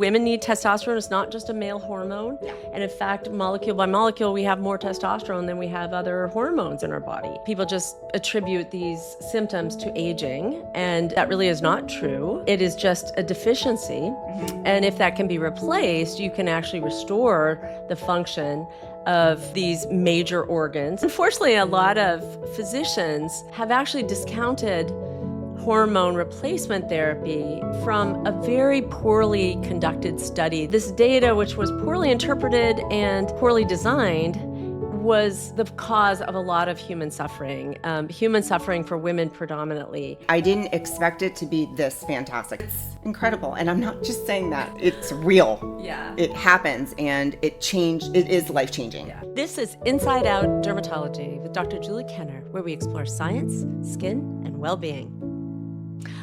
Women need testosterone. It's not just a male hormone. Yeah. And in fact, molecule by molecule, we have more testosterone than we have other hormones in our body. People just attribute these symptoms to aging, and that really is not true. It is just a deficiency. And if that can be replaced, you can actually restore the function of these major organs. Unfortunately, a lot of physicians have actually discounted hormone replacement therapy from a very poorly conducted study. This data, which was poorly interpreted and poorly designed, was the cause of a lot of human suffering for women predominantly. I didn't expect it to be this fantastic. It's incredible, and I'm not just saying that. It's real. Yeah. It happens, and it is life-changing. Yeah. This is Inside Out Dermatology with Dr. Julie Kenner, where we explore science, skin, and well-being.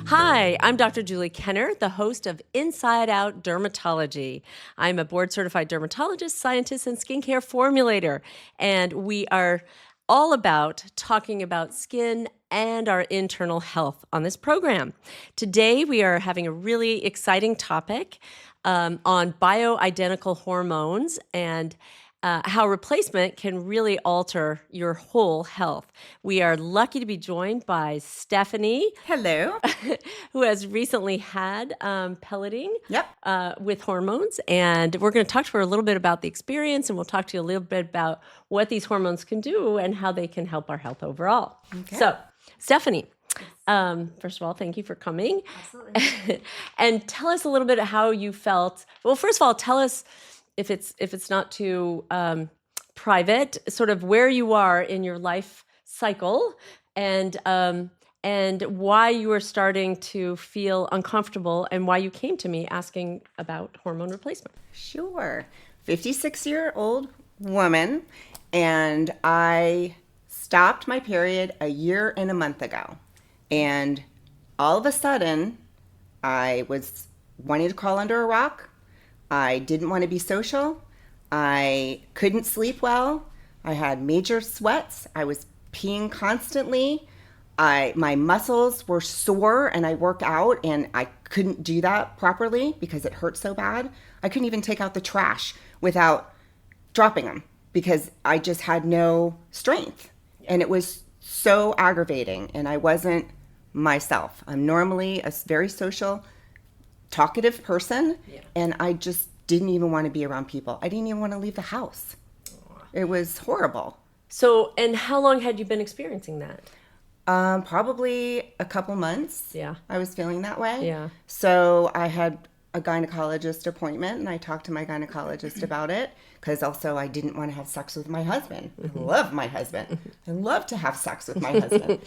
Hi, I'm Dr. Julie Kenner, the host of Inside Out Dermatology. I'm a board-certified dermatologist, scientist, and skincare formulator, and we are all about talking about skin and our internal health on this program. Today, we are having a really exciting topic on bioidentical hormones and how replacement can really alter your whole health. We are lucky to be joined by Stephanie. Hello. Who has recently had pelleting Yep. with hormones. And we're going to talk to her a little bit about the experience, and we'll talk to you a little bit about what these hormones can do and how they can help our health overall. Okay. So, Stephanie, first of all, thank you for coming. Absolutely. And tell us a little bit how you felt. Well, first of all, tell us, if it's not too private, sort of where you are in your life cycle, and why you are starting to feel uncomfortable, and why you came to me asking about hormone replacement. Sure. 56-year-old woman, and I stopped my period a year and a month ago. And all of a sudden, I was wanting to crawl under a rock. I didn't want to be social. I couldn't sleep well. I had major sweats. I was peeing constantly. My muscles were sore, and I work out, and I couldn't do that properly because it hurt so bad. I couldn't even take out the trash without dropping them because I just had no strength. And it was so aggravating, and I wasn't myself. I'm normally a very social, talkative person, and I just didn't even want to be around people. I didn't even want to leave the house. It was horrible. So, and how long had you been experiencing that? Probably a couple months. Yeah. I was feeling that way. Yeah. So I had a gynecologist appointment, and I talked to my gynecologist about it because also I didn't want to have sex with my husband. I love my husband. I love to have sex with my husband.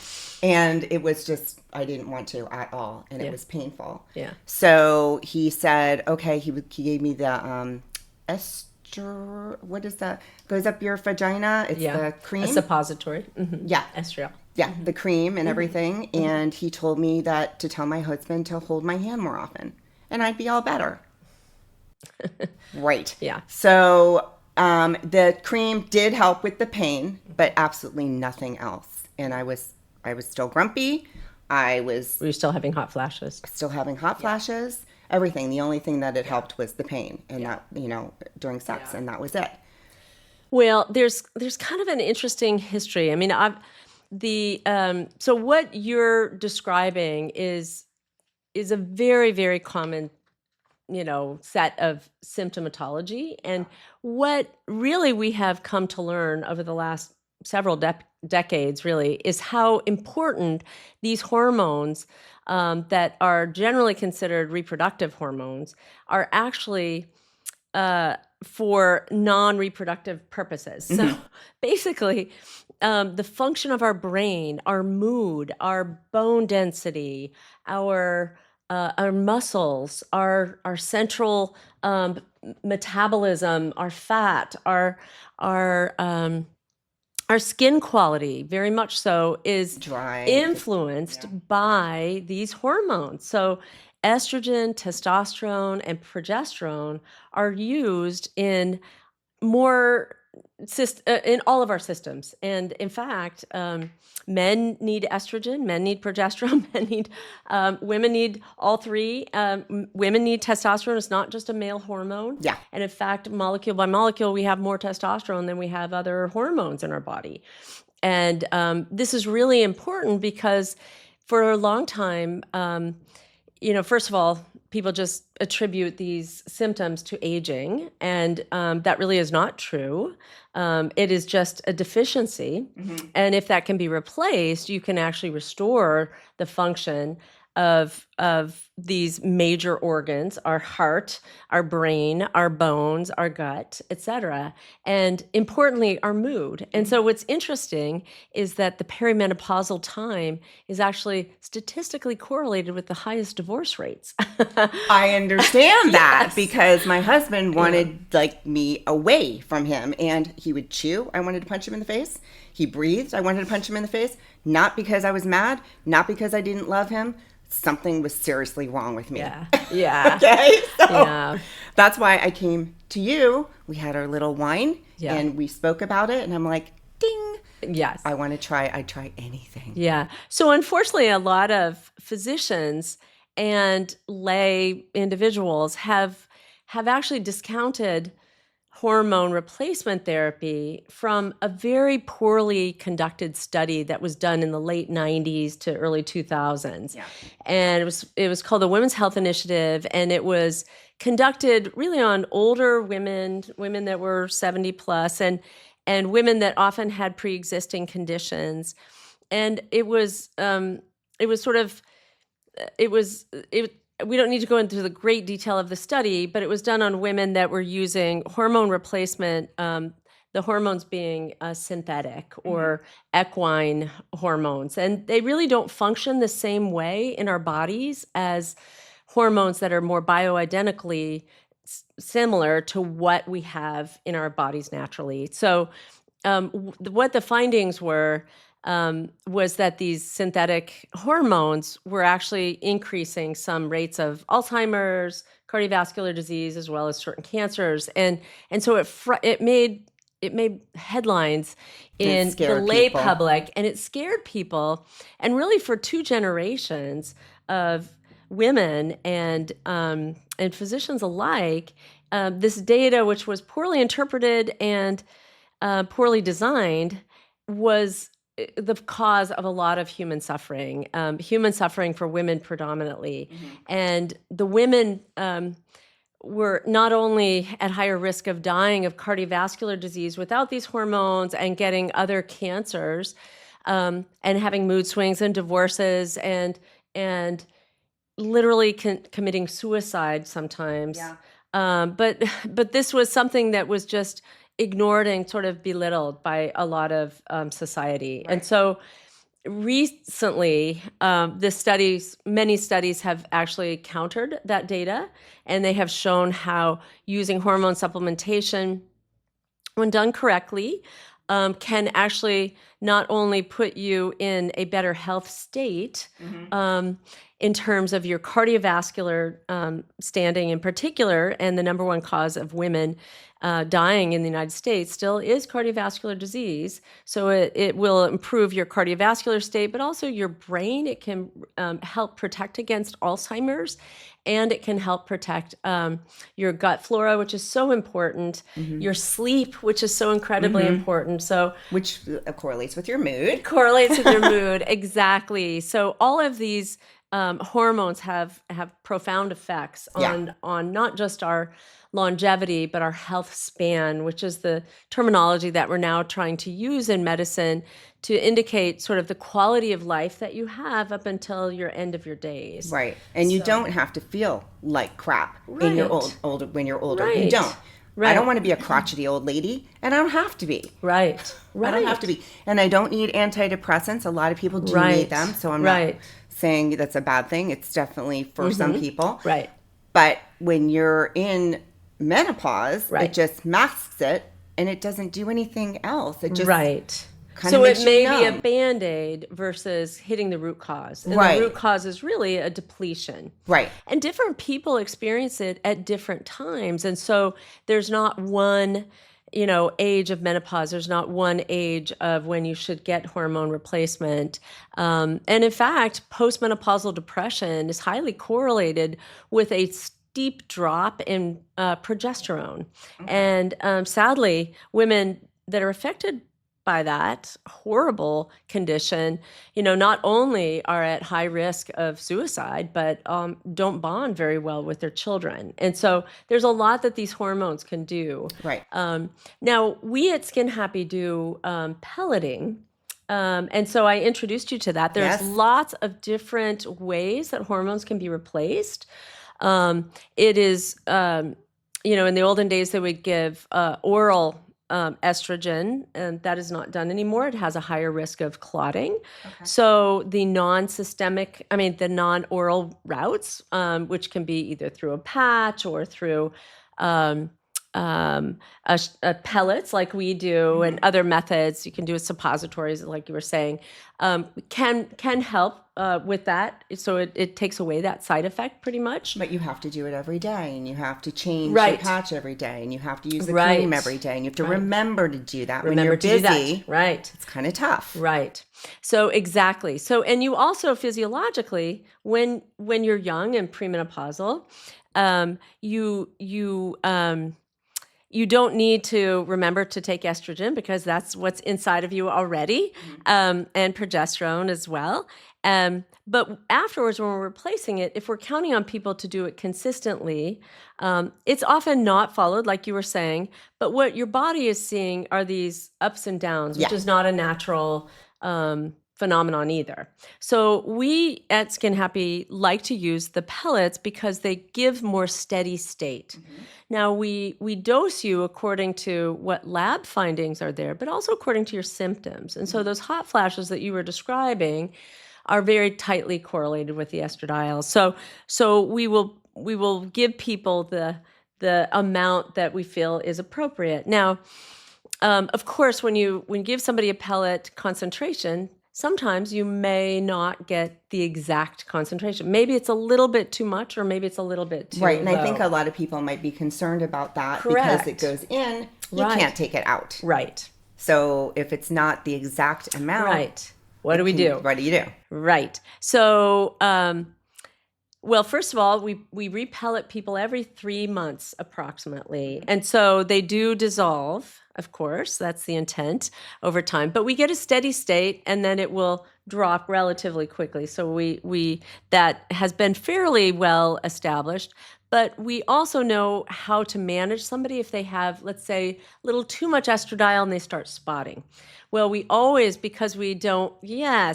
And it was just, I didn't want to at all, and it was painful. Yeah. So he said, okay, he gave me the what is that? Goes up your vagina. It's the cream. A suppository. Mm-hmm. Yeah. Estriol. Yeah, the cream and everything. And he told me that to tell my husband to hold my hand more often, and I'd be all better. Right. Yeah. So the cream did help with the pain, but absolutely nothing else. And I was still grumpy. Were you still having hot flashes? Still having hot flashes. Everything. The only thing that it helped was the pain, and that, during sex, and that was it. Well, there's kind of an interesting history. I mean, so what you're describing is a very, very common, set of symptomatology. And what really we have come to learn over the last several decades really is how important these hormones that are generally considered reproductive hormones are actually for non-reproductive purposes. So basically, the function of our brain, our mood, our bone density, our muscles, our central metabolism, our fat, our skin quality, very much so, is influenced by these hormones. So estrogen, testosterone, and progesterone are used in more in all of our systems. And in fact, men need estrogen, men need progesterone, women need all three. Women need testosterone. It's not just a male hormone. Yeah. And in fact, molecule by molecule, we have more testosterone than we have other hormones in our body. And this is really important because for a long time, first of all, people just attribute these symptoms to aging, and that really is not true. It is just a deficiency. Mm-hmm. And if that can be replaced, you can actually restore the function of these major organs, our heart, our brain, our bones, our gut, etc., and importantly, our mood. And so what's interesting is that the perimenopausal time is actually statistically correlated with the highest divorce rates. I understand that Yes. because my husband wanted me away from him, and he would chew. I wanted to punch him in the face. He breathed. I wanted to punch him in the face. Not because I was mad, not because I didn't love him. Something was seriously wrong with me. Yeah. Okay? So Yeah. that's why I came to you. We had our little wine, and we spoke about it, and I'm like, ding. Yes. I'd try anything. Yeah. So unfortunately, a lot of physicians and lay individuals have actually discounted hormone replacement therapy from a very poorly conducted study that was done in the late 90s to early 2000s. Yeah. And it was called the Women's Health Initiative, and it was conducted really on older women that were 70 plus, and women that often had pre-existing conditions. And it was we don't need to go into the great detail of the study, but it was done on women that were using hormone replacement, the hormones being synthetic or equine hormones. And they really don't function the same way in our bodies as hormones that are more bioidentically similar to what we have in our bodies naturally. So what the findings were was that these synthetic hormones were actually increasing some rates of Alzheimer's, cardiovascular disease, as well as certain cancers, and so it made headlines in the lay public, and it scared people, and really for 2 generations of women and physicians alike, this data, which was poorly interpreted and poorly designed, was the cause of a lot of human suffering for women predominantly. Mm-hmm. And the women were not only at higher risk of dying of cardiovascular disease without these hormones and getting other cancers, and having mood swings and divorces and literally committing suicide sometimes. Yeah. But this was something that was just ignored and sort of belittled by a lot of society. Right. And so recently, many studies have actually countered that data, and they have shown how using hormone supplementation, when done correctly, can actually not only put you in a better health state, in terms of your cardiovascular standing in particular, and the number one cause of women dying in the United States still is cardiovascular disease. So it will improve your cardiovascular state, but also your brain. It can help protect against Alzheimer's, and it can help protect your gut flora, which is so important, your sleep, which is so incredibly important. So, which correlates with your mood. It correlates with your mood, exactly. So all of these hormones have profound effects on not just our longevity, but our health span, which is the terminology that we're now trying to use in medicine to indicate sort of the quality of life that you have up until your end of your days. Right. And you don't have to feel like crap when you're older. Right. You don't. Right. I don't want to be a crotchety old lady, and I don't have to be. Right. I don't have to be. And I don't need antidepressants. A lot of people do need them, so I'm not saying that's a bad thing. It's definitely for some people. Right. But when you're in menopause, it just masks it, and it doesn't do anything else. It just so it may be a Band-Aid versus hitting the root cause. And the root cause is really a depletion. Right. And different people experience it at different times. And so there's not one age of menopause. There's not one age of when you should get hormone replacement. And in fact, postmenopausal depression is highly correlated with a steep drop in progesterone. And sadly, women that are affected by that horrible condition, not only are at high risk of suicide, but don't bond very well with their children. And so there's a lot that these hormones can do. Right. Now, we at SkinHappy do pelleting. And so I introduced you to that. There's Yes. lots of different ways that hormones can be replaced. It is, in the olden days, they would give oral estrogen, and that is not done anymore. It has a higher risk of clotting. Okay. So the the non-oral routes, which can be either through a patch or through pellets like we do, and other methods. You can do suppositories, like you were saying, can help with that. So it takes away that side effect pretty much. But you have to do it every day, and you have to change Right. the patch every day, and you have to use the Right. cream every day, and you have to remember to do that Remember when to you're do that. busy. Right. It's kind of tough. Right. So exactly. So, and you also physiologically, when you're young and premenopausal, you don't need to remember to take estrogen because that's what's inside of you already, and progesterone as well. But afterwards, when we're replacing it, if we're counting on people to do it consistently, it's often not followed, like you were saying. But what your body is seeing are these ups and downs, which Yeah. is not a natural phenomenon either. So we at SkinHappy like to use the pellets because they give more steady state. Now we dose you according to what lab findings are there, but also according to your symptoms. And so those hot flashes that you were describing are very tightly correlated with the estradiol. So we will give people the amount that we feel is appropriate. Now, of course, when you give somebody a pellet concentration, sometimes you may not get the exact concentration. Maybe it's a little bit too much, or maybe it's a little bit too Right, and low. I think a lot of people might be concerned about that Correct. because it goes in, you Right. can't take it out. Right. So if it's not the exact amount, Right. What do we do? What do you do? Right. So, well, first of all, we repellet people every 3 months approximately. And so they do dissolve, of course, that's the intent over time, but we get a steady state and then it will drop relatively quickly. So we that has been fairly well established, but we also know how to manage somebody if they have, let's say, a little too much estradiol and they start spotting. Well, we always, because we don't,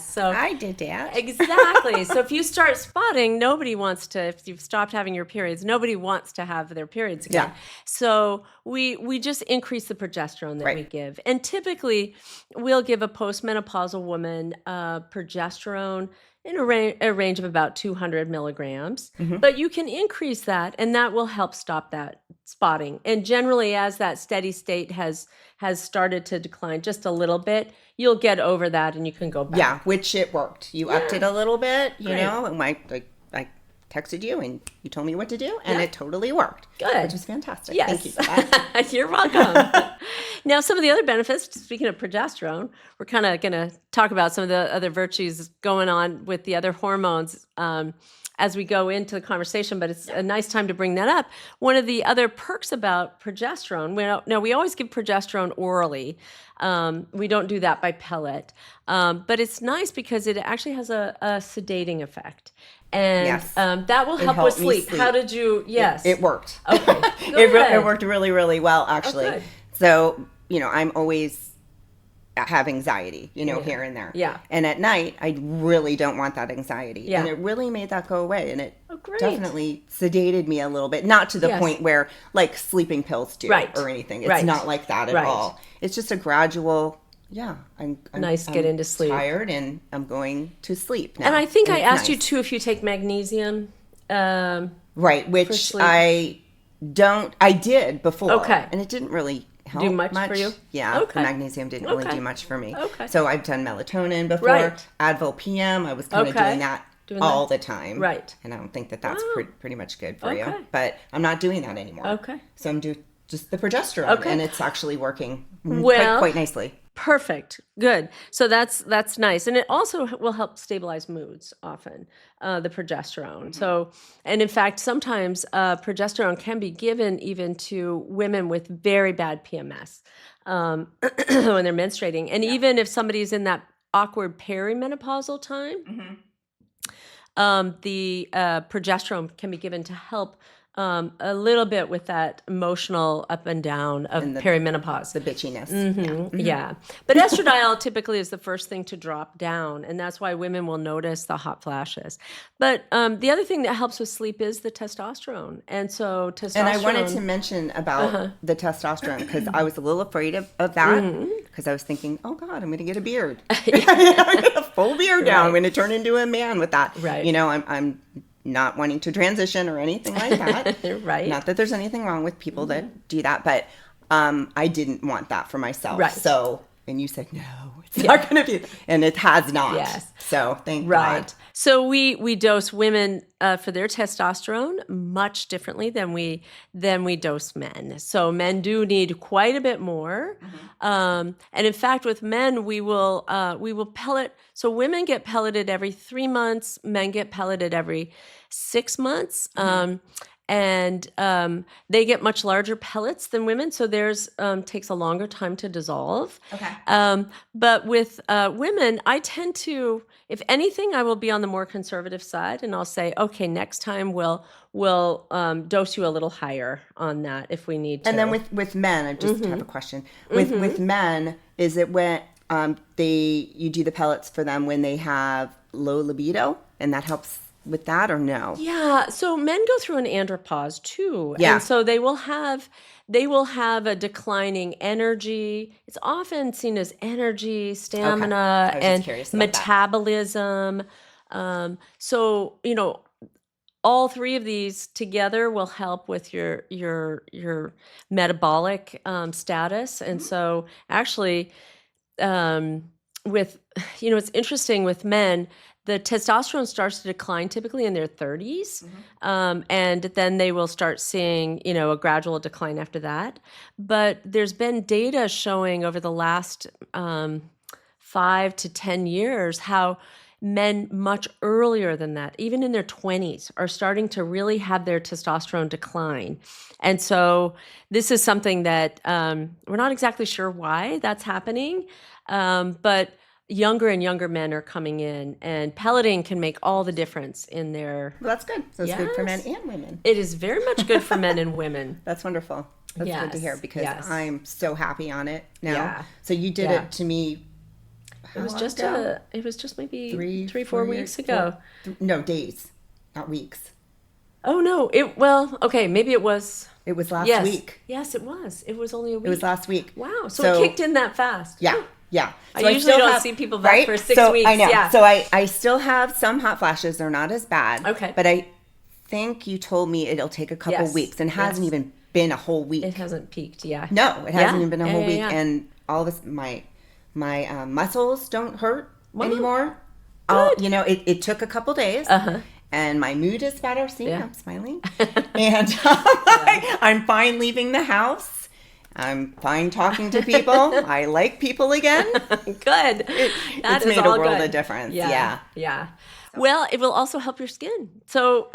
so I did that. exactly. So if you start spotting, if you've stopped having your periods, nobody wants to have their periods again. Yeah. So we just increase the progesterone that we Right. give. And typically we'll give a postmenopausal woman progesterone in a range of about 200 milligrams. But you can increase that, and that will help stop that spotting. And generally, as that steady state has started to decline just a little bit, you'll get over that and you can go back. Yeah, which it worked. You upped it a little bit, you Great. know, and I texted you and you told me what to do, and Yeah. it totally worked. Good. Which was fantastic. Yes. Thank you for that. You're welcome. Now, some of the other benefits, speaking of progesterone, we're kind of going to talk about some of the other virtues going on with the other hormones as we go into the conversation, but it's a nice time to bring that up. One of the other perks about progesterone, we always give progesterone orally. We don't do that by pellet. But it's nice because it actually has a sedating effect. And Yes. that will help with helped me sleep. sleep. How did you, yes. It worked. Okay, It good. worked really, really well, actually. good. So, I'm always have anxiety, here and there. Yeah. And at night, I really don't want that anxiety. Yeah. And it really made that go away. And it great. definitely sedated me a little bit. Not to the Yes. point where, like, sleeping pills do Right. or anything. It's Right. not like that at Right. all. It's just a gradual, I'm Get into sleep. tired and I'm going to sleep now. And I think I it's asked you nice. too if you take magnesium. Right, which sleep. I did before. Okay. And it didn't really help much for you? Yeah, Okay. the magnesium didn't really Okay. do much for me. Okay. So I've done melatonin before, Right. Advil PM. I was kind of Okay. doing that Doing all that. the time. Right. And I don't think that that's Wow. pretty much good for you. Okay. But I'm not doing that anymore. Okay. So I'm just the progesterone, Okay. and it's actually working Well, quite nicely. perfect. Good. So that's nice, and it also will help stabilize moods. Often, the progesterone. So, and in fact, sometimes progesterone can be given even to women with very bad PMS when they're menstruating, and even if somebody's in that awkward perimenopausal time, the progesterone can be given to help a little bit with that emotional up and down of And perimenopause. the bitchiness. Yeah. But estradiol typically is the first thing to drop down, and that's why women will notice the hot flashes. But the other thing that helps with sleep is the testosterone. And so testosterone. And I wanted to mention about the testosterone because I was a little afraid of that because I was thinking, oh God, I'm going to get a beard. I'm going to get a full beard now. I'm going to turn into a man with that. Right. You know, I'm not wanting to transition or anything like that. Right. Not that there's anything wrong with people that do that, but I didn't want that for myself. Right. So, and you said, no, it's not going to be, and it has not. Yes. So thank Right. God. So we dose women for their testosterone much differently than we dose men. So men do need quite a bit more, and in fact, with men we will pellet. So women get pelleted every 3 months. Men get pelleted every 6 months. And they get much larger pellets than women, so theirs takes a longer time to dissolve. Okay. But with women, I tend to, if anything, I will be on the more conservative side, and I'll say, okay, next time we'll dose you a little higher on that if we need to. And then with men, I just have a question. With men, is it when you do the pellets for them when they have low libido, and that helps with that, or no? Yeah, so men go through an andropause too. Yeah. And so they will have a declining energy. It's often seen as energy, stamina, I was just and curious about that. metabolism. So, all three of these together will help with your metabolic status. And so actually, with it's interesting with men, the testosterone starts to decline typically in their 30s, and then they will start seeing a gradual decline after that. But there's been data showing over the last 5 to 10 years how men much earlier than that, even in their 20s, are starting to really have their testosterone decline. And so this is something that we're not exactly sure why that's happening, but younger and younger men are coming in, and pelleting can make all the difference in their... Well, that's good. So it's good for men Yes. and women. It is very much good for men and women. That's wonderful. That's good to hear Yes, because yes. I'm so happy on it now. Yeah. So you did Yeah. it to me. It was just maybe 3-4 weeks ago. No, days, not weeks. Oh no, okay, maybe it was... It was last Yes. week. Yes, it was. It was only a week. It was last week. Wow. So it kicked in that fast. Yeah. Yeah. I So usually still don't have- see people back for 6 weeks. I know. Yeah. So I still have some hot flashes. They're not as bad. Okay. But I think you told me it'll take a couple Yes. weeks, and hasn't Yes. even been a whole week. It hasn't peaked, yeah. No, it hasn't Yeah. even been a Yeah, whole yeah, week, yeah. and all of this, my muscles don't hurt Wow. anymore. Good. It took a couple days, and my mood is better. See, Yeah. I'm smiling, and I'm fine leaving the house. I'm fine talking to people. I like people again. Good. It's made a world of difference. Yeah. Yeah. Well, it will also help your skin. So,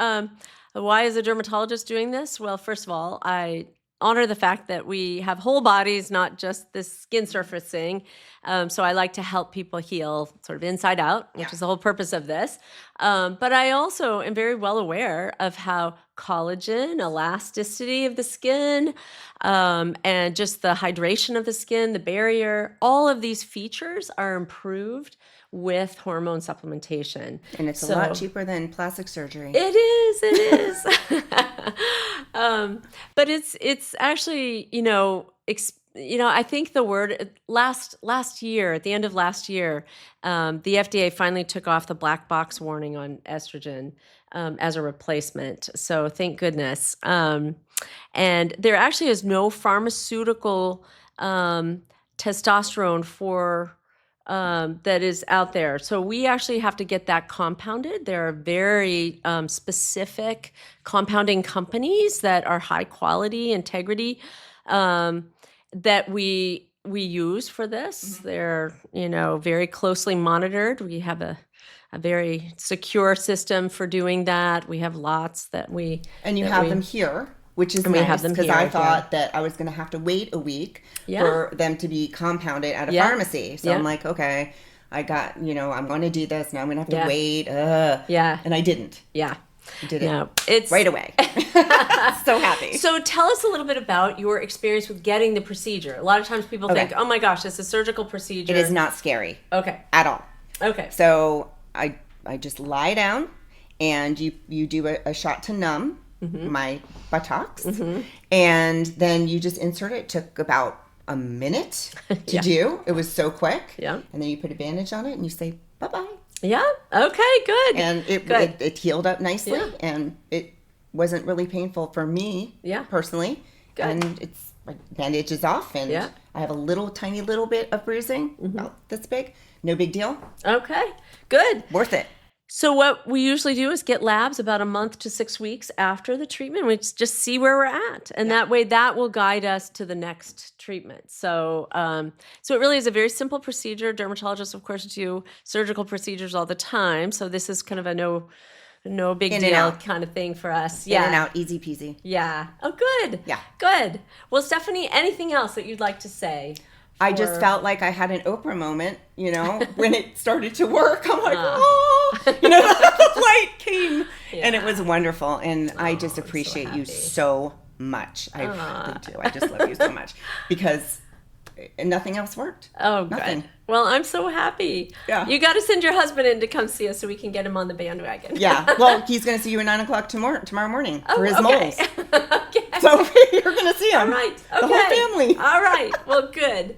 why is a dermatologist doing this? Well, first of all, I honor the fact that we have whole bodies, not just this skin surfacing. So I like to help people heal sort of inside out, which is the whole purpose of this. But I also am very well aware of how collagen, elasticity of the skin, and just the hydration of the skin, the barrier, all of these features are improved with hormone supplementation. And it's a lot cheaper than plastic surgery. It is. But it's actually, I think the word last year, at the end of last year, the FDA finally took off the black box warning on estrogen as a replacement. So thank goodness. And there actually is no pharmaceutical testosterone for that is out there. So we actually have to get that compounded. There are very specific compounding companies that are high quality, integrity, that we use for this. They're, very closely monitored. We have a very secure system for doing that. We have lots that we And you have them here, which is we have nice them because here, I thought that I was going to have to wait a week for them to be compounded at a pharmacy. So I'm like, okay, I got, I'm going to do this. Now I'm going to have to wait. And I didn't. Yeah. I did No, it right away. So happy. So tell us a little bit about your experience with getting the procedure. A lot of times people think, oh my gosh, it's a surgical procedure. It is not scary. Okay. At all. Okay. So I just lie down and you do a shot to numb my buttocks, and then you just insert it. It took about a minute to do. It was so quick. Yeah. And then you put a bandage on it and you say bye-bye. Yeah. Okay, good. And it healed up nicely, and it wasn't really painful for me personally. Good. And it's my bandage is off, and I have a tiny little bit of bruising, about this big. No big deal. Okay, good. Worth it. So what we usually do is get labs about a month to 6 weeks after the treatment. We just see where we're at. And that way that will guide us to the next treatment. So so it really is a very simple procedure. Dermatologists, of course, do surgical procedures all the time. So this is kind of a no big deal kind of thing for us. In and out, easy peasy. Yeah. Oh, good. Yeah. Good. Well, Stephanie, anything else that you'd like to say? I just felt like I had an Oprah moment, when it started to work. I'm like, oh, the light came, and it was wonderful. And I just appreciate you so much. I really do. I just love you so much because nothing else worked. Oh, nothing. Good. Well, I'm so happy. Yeah. You got to send your husband in to come see us so we can get him on the bandwagon. Yeah. Well, he's going to see you at 9 o'clock tomorrow morning for his moles. Okay. So you're going to see him. All right. Okay. The whole family. All right. Well, good.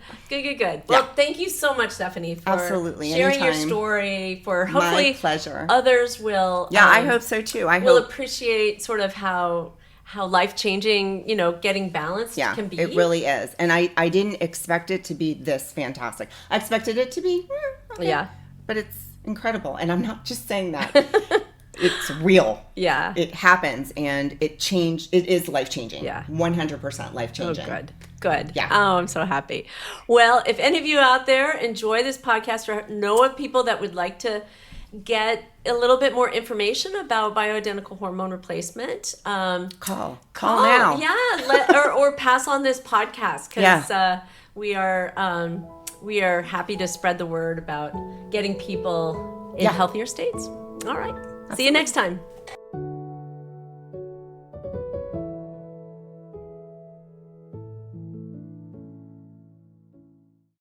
Well, thank you so much, Stephanie, for sharing your story. For hopefully my pleasure. Others will. Yeah, I hope so too. I will hope appreciate sort of how life-changing, getting balanced can be. It really is. And I didn't expect it to be this fantastic. I expected it to be, okay, but it's incredible. And I'm not just saying that. It's real. Yeah. It happens, and it is life-changing. Yeah. 100% life-changing. Oh, good. Yeah. Oh, I'm so happy. Well, if any of you out there enjoy this podcast or know of people that would like to get a little bit more information about bioidentical hormone replacement, call now. Yeah, or pass on this podcast because we are happy to spread the word about getting people in healthier states. All right. See you next time.